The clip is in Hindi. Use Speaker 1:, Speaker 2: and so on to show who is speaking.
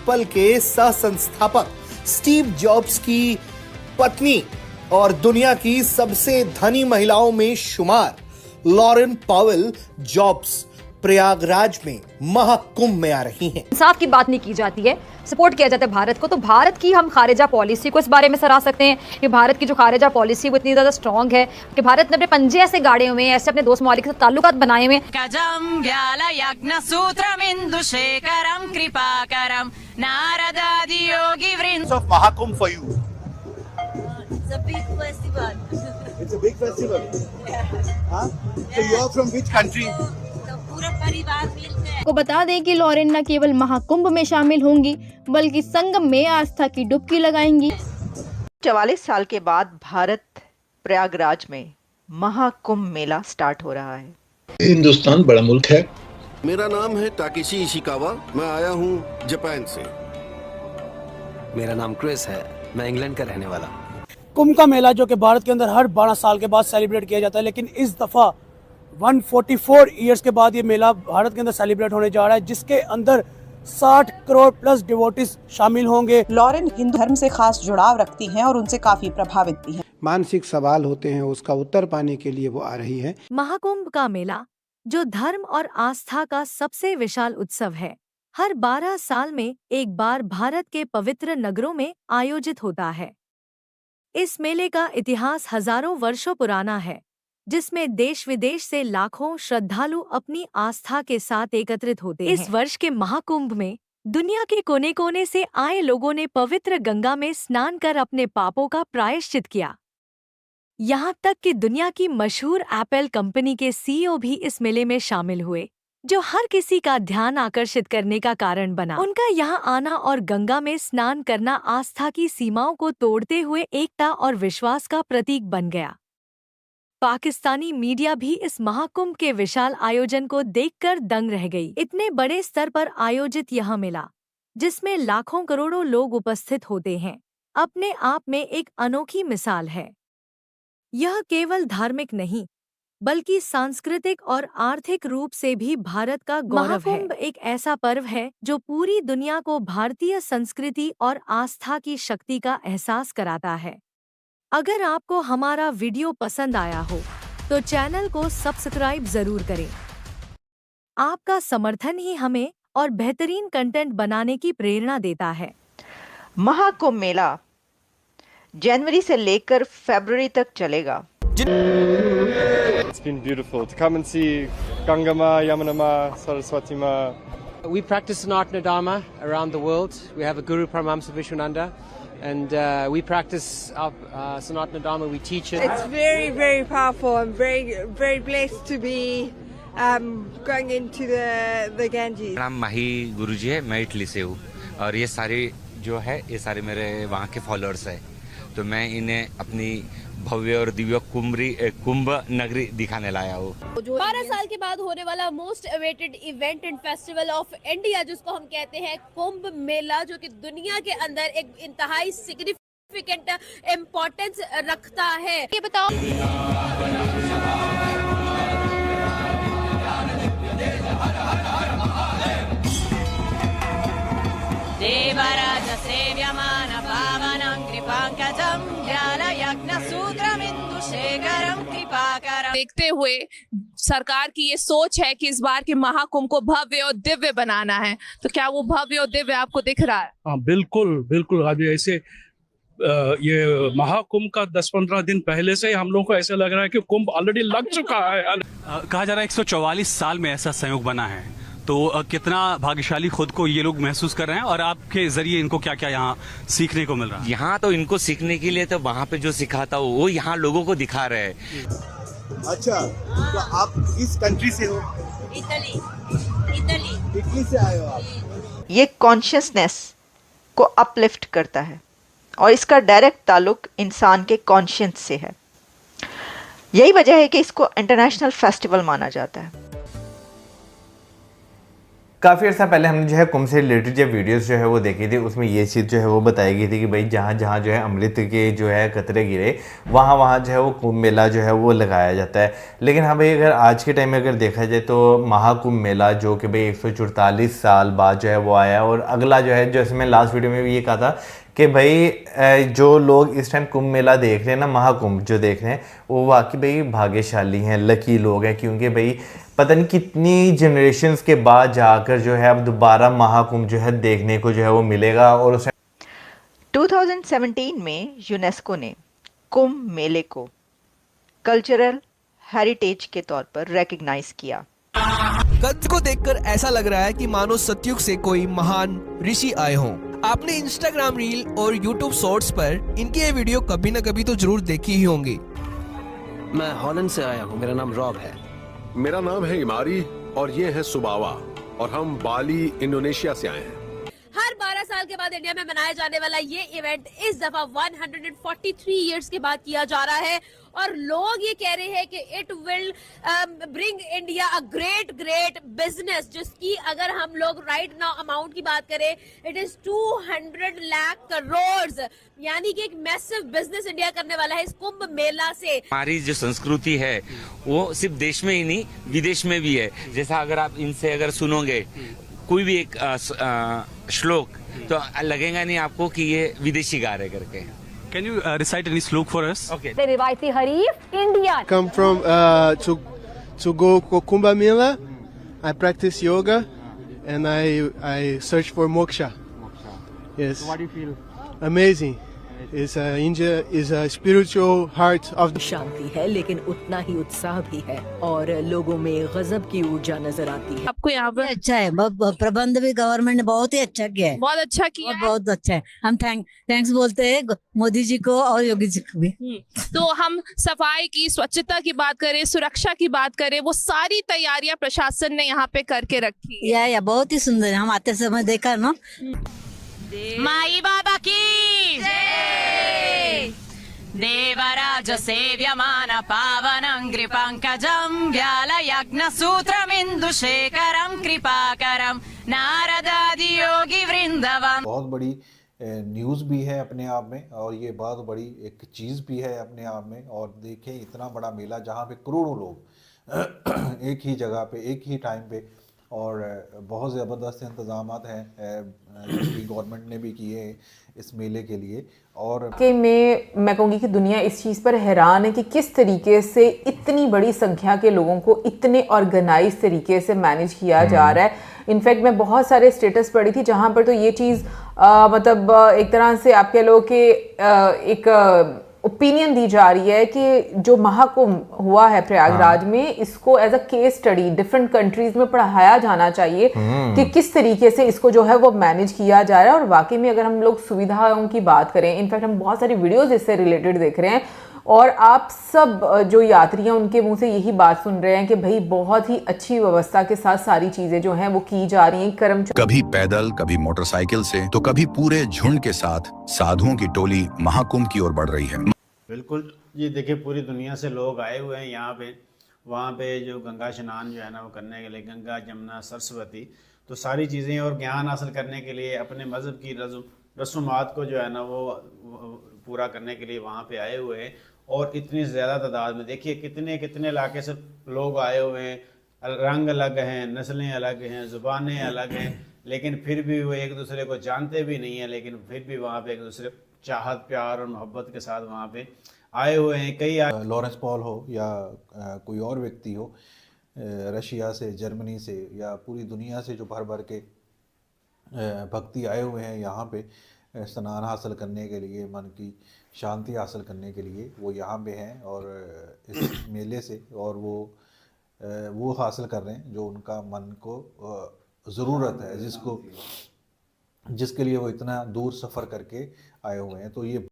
Speaker 1: एप्पल के सह संस्थापक स्टीव जॉब्स की पत्नी और दुनिया की सबसे धनी महिलाओं में शुमार लॉरेन पावेल जॉब्स प्रयागराज में महाकुंभ में आ रही हैं।
Speaker 2: इंसाफ की बात नहीं की जाती है, सपोर्ट किया जाता है भारत को। तो भारत की हम खारिजा पॉलिसी को इस बारे में सराह सकते हैं कि भारत की जो खारिजा पॉलिसी वो इतनी ज्यादा स्ट्रांग है कि भारत ने अपने पंजे ऐसे गाड़े हुए हैं, ऐसे अपने दोस्त मौलिक से ताल्लुकात बनाए हुए हैं।
Speaker 3: Mahakumbh for you
Speaker 4: It's a big festival.
Speaker 3: It's a big festival. Huh? So you are from which country?
Speaker 4: तो पूरा परिवार मिलकर
Speaker 5: को बता दें कि लॉरेन न केवल महाकुंभ में शामिल होंगी बल्कि संगम में आस्था की डुबकी लगाएंगी।
Speaker 6: 44 साल के बाद भारत प्रयागराज में महाकुंभ मेला स्टार्ट हो रहा है।
Speaker 7: हिंदुस्तान बड़ा मुल्क है।
Speaker 8: मेरा नाम है ताकेशी इशिकावा, मैं आया हूँ जापान से।
Speaker 9: मेरा नाम क्रिस है, मैं इंग्लैंड का रहने वाला।
Speaker 10: कुंभ का मेला जो कि भारत के अंदर हर 12 साल के बाद सेलिब्रेट किया जाता है, लेकिन इस दफ़ा 144 ईयर्स के बाद ये मेला भारत के अंदर सेलिब्रेट होने जा रहा है, जिसके अंदर 60 करोड़ प्लस डिवोटीज शामिल होंगे।
Speaker 11: लॉरेन हिंदू धर्म से खास जुड़ाव रखती हैं और उनसे काफी प्रभावित भी हैं।
Speaker 12: मानसिक सवाल होते हैं, उसका उत्तर पाने के लिए वो आ रही है।
Speaker 13: महाकुंभ का मेला जो धर्म और आस्था का सबसे विशाल उत्सव है, हर 12 साल में एक बार भारत के पवित्र नगरों में आयोजित होता है। इस मेले का इतिहास हजारों वर्षों पुराना है, जिसमें देश विदेश से लाखों श्रद्धालु अपनी आस्था के साथ एकत्रित होते हैं। इस वर्ष के महाकुंभ में दुनिया के कोने कोने से आए लोगों ने पवित्र गंगा में स्नान कर अपने पापों का प्रायश्चित किया। यहाँ तक कि दुनिया की मशहूर एप्पल कंपनी के सीईओ भी इस मेले में शामिल हुए, जो हर किसी का ध्यान आकर्षित करने का कारण बना। उनका यहाँ आना और गंगा में स्नान करना आस्था की सीमाओं को तोड़ते हुए एकता और विश्वास का प्रतीक बन गया। पाकिस्तानी मीडिया भी इस महाकुंभ के विशाल आयोजन को देखकर दंग रह गई। इतने बड़े स्तर पर आयोजित यह मेला, जिसमें लाखों करोड़ों लोग उपस्थित होते हैं, अपने आप में एक अनोखी मिसाल है। यह केवल धार्मिक नहीं बल्कि सांस्कृतिक और आर्थिक रूप से भी भारत का गौरव है। महाकुंभ एक ऐसा पर्व है जो पूरी दुनिया को भारतीय संस्कृति और आस्था की शक्ति का एहसास कराता है। अगर आपको हमारा वीडियो पसंद आया हो तो चैनल को सब्सक्राइब जरूर करें। आपका समर्थन ही हमें और बेहतरीन कंटेंट बनाने की प्रेरणा देता है।
Speaker 6: महाकुंभ मेला जनवरी से लेकर फरवरी तक चलेगा।
Speaker 14: It's been beautiful to come and see Ganga Ma, Yamuna Ma, Saraswati Ma.
Speaker 9: We practice Sanatana Dharma around the world. We have a Guru Paramahamsa Vishwananda, and we practice our Sanatana Dharma. We teach it.
Speaker 15: It's very, very powerful. I'm very blessed to be going into the Ganges.
Speaker 16: नाम माही गुरुजी है, मैं इटली से हूँ और ये सारे जो है ये सारे मेरे वहाँ के फॉलोअर्स हैं, तो मैं इन्हें अपनी भव्य और दिव्य कुंभ नगरी दिखाने लाया हूँ।
Speaker 17: 12 साल के बाद होने वाला most awaited event and festival of India, जिसको हम कहते हैं कुंभ मेला, जो कि दुनिया के अंदर एक इंतहाई सिग्निफिकेंट इम्पोर्टेंस रखता है। ये बताओ
Speaker 18: देवराज सेव्यमान पावनं कृपांकजं ज्ञानयज्ञसूत्रमिन्दुशेखरं कृपाकरं।
Speaker 19: देखते हुए सरकार की ये सोच है कि इस बार के महाकुंभ को भव्य और दिव्य बनाना है, तो क्या वो भव्य और दिव्य आपको दिख रहा है?
Speaker 20: हाँ बिल्कुल बिल्कुल। अभी ऐसे ये महाकुंभ का 10-15 दिन पहले से हम लोगों को ऐसा लग रहा है कि कुंभ ऑलरेडी लग चुका है।
Speaker 6: कहा जा रहा है 144 साल में ऐसा संयोग बना है, तो कितना भाग्यशाली खुद को ये लोग महसूस कर रहे हैं और आपके जरिए इनको क्या क्या यहाँ सीखने को मिल रहा है?
Speaker 16: यहाँ तो इनको सीखने के लिए तो वहाँ पे जो सिखाता हो वो यहाँ लोगों को दिखा रहे हैं।
Speaker 3: अच्छा, तो आप किस कंट्री से हो? इटली से आए हो आप?
Speaker 6: ये कॉन्शियसनेस को अपलिफ्ट करता है और इसका डायरेक्ट ताल्लुक इंसान के कॉन्शियंस से है। यही वजह है कि इसको इंटरनेशनल फेस्टिवल माना जाता है।
Speaker 21: काफ़ी अर्सा पहले हमने जो है कुंभ से रिलेटेड जब वीडियोस जो है वो देखी थी, उसमें ये चीज़ जो है वो बताई गई थी कि भाई जहाँ जहाँ जो है अमृत के जो है कतरे गिरे वहाँ वहाँ जो है वो कुंभ मेला जो है वो लगाया जाता है। लेकिन हाँ भाई, अगर आज के टाइम में अगर देखा जाए तो महाकुंभ मेला जो कि भाई 144 साल बाद जो है वो आया, और अगला जो है, जैसे मैं लास्ट वीडियो में भी ये कहा था कि भाई जो लोग इस टाइम कुंभ मेला देख रहे हैं ना, महाकुंभ जो देख रहे हैं, वो वाकई भाई भाग्यशाली हैं, लकी लोग हैं, क्योंकि भाई पता नहीं कितनी जनरेशन्स के बाद जाकर जो है अब दोबारा महाकुंभ जो है देखने को जो है वो मिलेगा। और उस
Speaker 22: 2017 में यूनेस्को ने कुंभ मेले को कल्चरल हेरिटेज के तौर पर रिकॉग्नाइज किया।
Speaker 23: कंस को देखकर ऐसा लग रहा है कि मानो सतयुग से कोई महान ऋषि आए हों। आपने इंस्टाग्राम रील और यूट्यूब शॉर्ट्स पर इनकी ये वीडियो कभी न कभी तो जरूर देखी ही होंगी।
Speaker 24: मैं हॉलैंड से आया हूँ, मेरा नाम रॉब है।
Speaker 8: मेरा नाम है इमारी और ये है सुबावा और हम बाली इंडोनेशिया से आए हैं।
Speaker 17: हर 12 साल के बाद इंडिया में मनाया जाने वाला ये इवेंट इस दफा 143 इयर्स के बाद किया जा रहा है और लोग ये कह रहे हैं कि it will bring India a great business, जिसकी अगर हम लोग राइट नाउ अमाउंट की बात करें, इट इज 200 लाख करोड़, यानी कि एक मैसिव बिजनेस इंडिया करने वाला है इस कुंभ मेला से।
Speaker 16: हमारी जो संस्कृति है वो सिर्फ देश में ही नहीं विदेश में भी है। जैसा अगर आप इनसे अगर सुनोगे कोई भी एक श्लोक तो लगेगा नहीं आपको कि ये विदेशी गा रहे करके।
Speaker 6: Can you recite any slok for us?
Speaker 16: Okay.
Speaker 2: The रिवायती हरीफ India.
Speaker 3: Come from to go Kumbh Mela. I practice yoga and I search for moksha. Yes.
Speaker 24: So what do you feel?
Speaker 3: Amazing. India is a spiritual heart of the
Speaker 25: शांति है, लेकिन उतना ही उत्साह भी है और लोगों में गजब की ऊर्जा नजर आती है।
Speaker 19: आपको यहाँ पर
Speaker 26: अच्छा है, प्रबंध भी गवर्नमेंट ने बहुत ही अच्छा किया है,
Speaker 19: बहुत अच्छा किया है।
Speaker 26: बहुत अच्छा है। हम थैंक्स बोलते हैं मोदी जी को और योगी जी को भी।
Speaker 19: तो हम सफाई की, स्वच्छता की बात करें, सुरक्षा की बात करें, वो सारी तैयारियां प्रशासन ने यहाँ पे करके रखी है।
Speaker 26: या बहुत ही सुंदर, हम आते समय देखा ना।
Speaker 18: माई बाबा की जय। देवराज सेव्यमान पावनं कृपांकजं व्यालयज्ञ सूत्रमिन्दुशेखरं कृपाकरं नारदादि योगी वृंदवम।
Speaker 27: बहुत बड़ी न्यूज़ भी है अपने आप में और ये बहुत बड़ी एक चीज़ भी है अपने आप में। और देखें इतना बड़ा मेला जहाँ पे करोड़ों लोग एक ही जगह पे एक ही टाइम पे, और बहुत ज़बरदस्त इंतज़ामात हैं गवर्नमेंट ने भी किए हैं इस मेले के लिए। और
Speaker 28: कि मैं कहूँगी कि दुनिया इस चीज़ पर हैरान है कि किस तरीके से इतनी बड़ी संख्या के लोगों को इतने ऑर्गेनाइज तरीके से मैनेज किया जा रहा है। इनफैक्ट मैं बहुत सारे स्टेटस पढ़ी थी जहाँ पर तो ये चीज़ मतलब एक तरह से आप कह लो कि एक ओपिनियन दी जा रही है कि जो महाकुंभ हुआ है प्रयागराज में, इसको as a case study different countries में पढ़ाया जाना चाहिए कि किस तरीके से इसको जो है वो मैनेज किया जा रहा है। और वाकई में अगर हम लोग सुविधाओं की बात करें, इनफैक्ट हम बहुत सारी वीडियोस इससे रिलेटेड देख रहे हैं और आप सब जो यात्री हैं उनके मुंह से यही बात सुन रहे हैं कि भाई बहुत ही अच्छी व्यवस्था के साथ सारी चीजें जो हैं वो की जा रही हैं। कर्मचारी
Speaker 29: कभी पैदल, कभी मोटरसाइकिल से, तो कभी पूरे झुंड के साथ साधुओं की टोली महाकुंभ की ओर बढ़ रही है।
Speaker 30: बिल्कुल जी, देखिए पूरी दुनिया से लोग आए हुए हैं यहाँ पे। वहाँ पे जो गंगा स्नान जो है ना वो करने के लिए, गंगा जमुना सरस्वती, तो सारी चीज़ें और ज्ञान हासिल करने के लिए, अपने मज़हब की रसूमात को जो है ना वो पूरा करने के लिए वहाँ पे आए हुए हैं। और इतनी ज़्यादा तादाद में देखिए कितने कितने इलाके से लोग आए हुए हैं, रंग अलग हैं, नस्लें अलग हैं, ज़ुबानें अलग हैं, लेकिन फिर भी वो एक दूसरे को जानते भी नहीं हैं, लेकिन फिर भी वहाँ पे एक दूसरे चाहत प्यार और मोहब्बत के साथ वहाँ पे आए हुए हैं। कई
Speaker 27: लॉरेंस पॉल हो या कोई और व्यक्ति हो, रशिया से, जर्मनी से या पूरी दुनिया से जो भर भर के भक्ति आए हुए हैं यहाँ पे स्नान हासिल करने के लिए, मन की शांति हासिल करने के लिए, वो यहाँ पे हैं और इस मेले से और वो हासिल कर रहे हैं जो उनका मन को ज़रूरत है, जिसके लिए वो इतना दूर सफ़र करके आए हुए हैं। तो ये